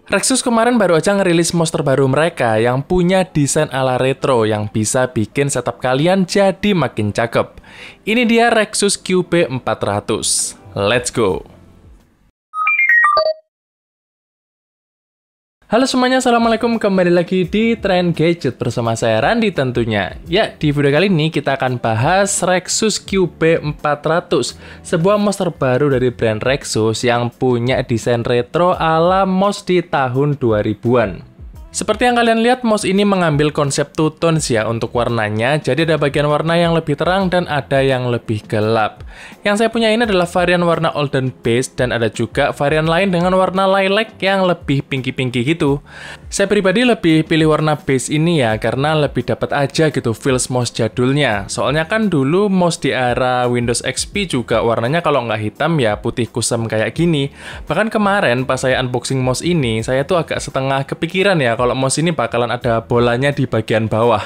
Rexus kemarin baru aja ngerilis mouse terbaru mereka yang punya desain ala retro yang bisa bikin setup kalian jadi makin cakep. Ini dia Rexus QB400. Let's go! Halo semuanya, assalamualaikum, kembali lagi di Trend Gadget bersama saya Randi tentunya. Ya, di video kali ini kita akan bahas Rexus QB400, sebuah mouse terbaru dari brand Rexus yang punya desain retro ala mouse di tahun 2000-an. Seperti yang kalian lihat, mouse ini mengambil konsep two tones ya untuk warnanya, jadi ada bagian warna yang lebih terang dan ada yang lebih gelap. Yang saya punya ini adalah varian warna Olden Beige dan ada juga varian lain dengan warna lilac yang lebih pinky-pinky gitu. Saya pribadi lebih pilih warna beige ini ya, karena lebih dapat aja gitu feels mouse jadulnya. Soalnya kan dulu mouse di era Windows XP juga warnanya kalau nggak hitam ya putih kusam kayak gini. Bahkan kemarin pas saya unboxing mouse ini, saya tuh agak setengah kepikiran ya kalau mouse ini bakalan ada bolanya di bagian bawah.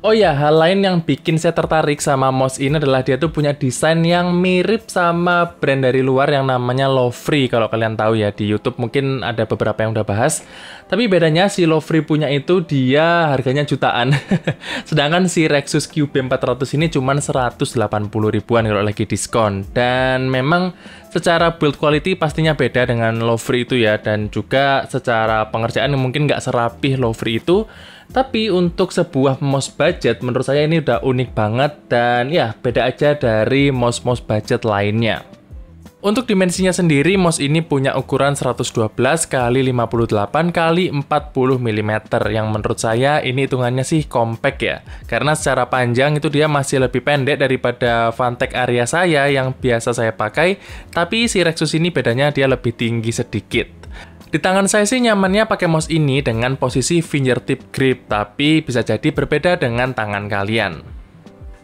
Oh ya, hal lain yang bikin saya tertarik sama mouse ini adalah dia tuh punya desain yang mirip sama brand dari luar yang namanya Lovely. Kalau kalian tahu ya, di YouTube mungkin ada beberapa yang udah bahas. Tapi bedanya si Lovely punya itu dia harganya jutaan. Sedangkan si Rexus QB400 ini cuma 180 ribuan kalau lagi diskon. Dan memang secara build quality pastinya beda dengan Lovely itu ya. Dan juga secara pengerjaan yang mungkin nggak serapih Lovely itu. Tapi untuk sebuah mouse budget, menurut saya ini udah unik banget dan ya beda aja dari mouse-mouse budget lainnya. Untuk dimensinya sendiri, mouse ini punya ukuran 112 x 58 x 40 mm yang menurut saya ini hitungannya sih compact ya. Karena secara panjang itu dia masih lebih pendek daripada Phanteks Aria saya yang biasa saya pakai, tapi si Rexus ini bedanya dia lebih tinggi sedikit. Di tangan saya sih nyamannya pakai mouse ini dengan posisi fingertip grip, tapi bisa jadi berbeda dengan tangan kalian.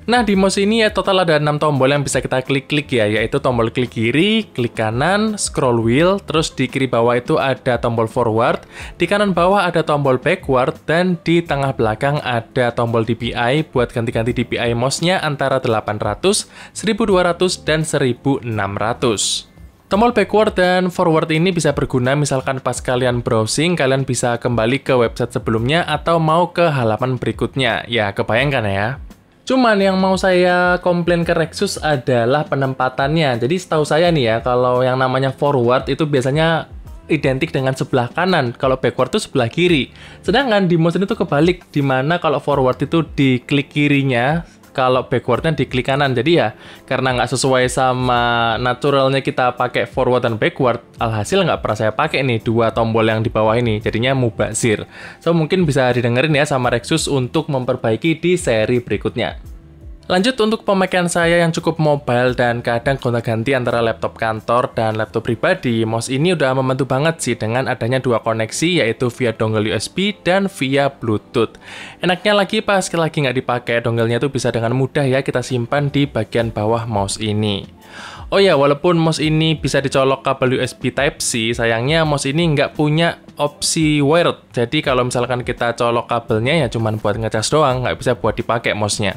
Nah, di mouse ini ya total ada 6 tombol yang bisa kita klik-klik ya, yaitu tombol klik kiri, klik kanan, scroll wheel, terus di kiri bawah itu ada tombol forward, di kanan bawah ada tombol backward, dan di tengah belakang ada tombol DPI buat ganti-ganti DPI mouse-nya antara 800, 1200, dan 1600. Tombol backward dan forward ini bisa berguna misalkan pas kalian browsing, kalian bisa kembali ke website sebelumnya atau mau ke halaman berikutnya. Ya, kebayangkan ya. Cuman yang mau saya komplain ke Rexus adalah penempatannya. Jadi setahu saya nih ya, kalau yang namanya forward itu biasanya identik dengan sebelah kanan, kalau backward itu sebelah kiri. Sedangkan di mouse ini tuh kebalik, dimana kalau forward itu di klik kirinya, kalau backwardnya di klik kanan. Jadi ya, karena nggak sesuai sama naturalnya kita pakai forward dan backward, alhasil nggak pernah saya pakai nih dua tombol yang di bawah ini, jadinya mubazir. So, mungkin bisa didengerin ya sama Rexus untuk memperbaiki di seri berikutnya. Lanjut untuk pemakaian saya yang cukup mobile dan kadang gonta-ganti antara laptop kantor dan laptop pribadi, mouse ini udah membantu banget sih dengan adanya dua koneksi, yaitu via dongle USB dan via Bluetooth. Enaknya lagi pas lagi nggak dipakai, dongle-nya tuh bisa dengan mudah ya kita simpan di bagian bawah mouse ini. Oh ya, walaupun mouse ini bisa dicolok kabel USB Type-C, sayangnya mouse ini nggak punya opsi wired. Jadi kalau misalkan kita colok kabelnya ya cuman buat ngecas doang, nggak bisa buat dipakai mouse-nya.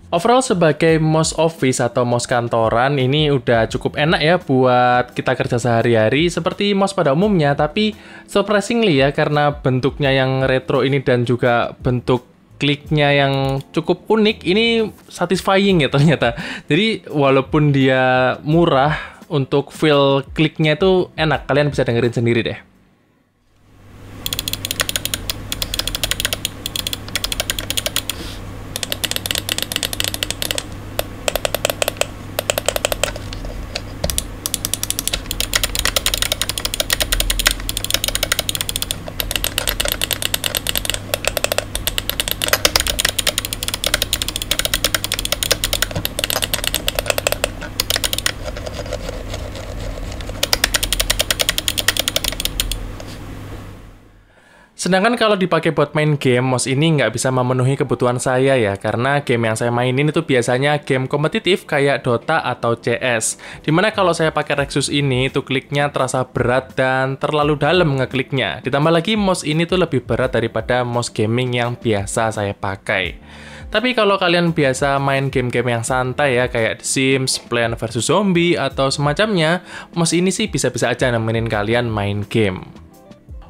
Overall sebagai mouse office atau mouse kantoran ini udah cukup enak ya buat kita kerja sehari-hari seperti mouse pada umumnya, tapi surprisingly ya karena bentuknya yang retro ini dan juga bentuk kliknya yang cukup unik, ini satisfying ya ternyata. Jadi walaupun dia murah, untuk feel kliknya itu enak, kalian bisa dengerin sendiri deh. Sedangkan kalau dipakai buat main game, mouse ini nggak bisa memenuhi kebutuhan saya ya, karena game yang saya mainin itu biasanya game kompetitif kayak Dota atau CS. Dimana kalau saya pakai Rexus ini, itu kliknya terasa berat dan terlalu dalam ngekliknya. Ditambah lagi mouse ini tuh lebih berat daripada mouse gaming yang biasa saya pakai. Tapi kalau kalian biasa main game-game yang santai ya, kayak The Sims, Plants vs Zombie, atau semacamnya, mouse ini sih bisa-bisa aja nemenin kalian main game.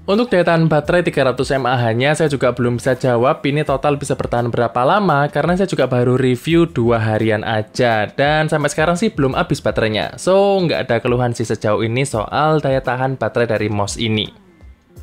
Untuk daya tahan baterai 300 mAh-nya saya juga belum bisa jawab ini total bisa bertahan berapa lama karena saya juga baru review 2 harian aja dan sampai sekarang sih belum habis baterainya. So, nggak ada keluhan sih sejauh ini soal daya tahan baterai dari MOS ini.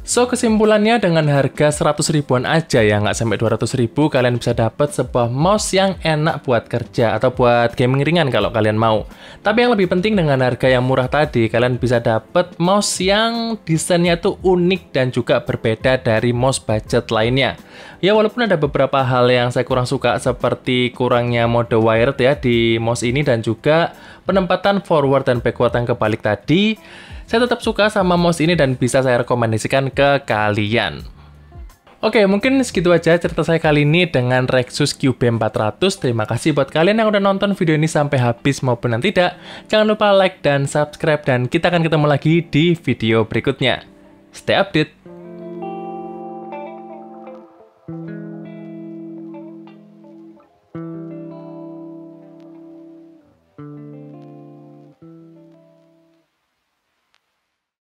So, kesimpulannya dengan harga 100 ribuan aja ya, nggak sampai 200 ribu, kalian bisa dapat sebuah mouse yang enak buat kerja atau buat gaming ringan kalau kalian mau. Tapi yang lebih penting dengan harga yang murah tadi, kalian bisa dapat mouse yang desainnya tuh unik dan juga berbeda dari mouse budget lainnya. Ya, walaupun ada beberapa hal yang saya kurang suka seperti kurangnya mode wired ya di mouse ini dan juga penempatan forward dan backward yang kebalik tadi, saya tetap suka sama mouse ini dan bisa saya rekomendasikan ke kalian. Oke, mungkin segitu aja cerita saya kali ini dengan Rexus QB400. Terima kasih buat kalian yang udah nonton video ini sampai habis maupun yang tidak. Jangan lupa like dan subscribe dan kita akan ketemu lagi di video berikutnya. Stay update!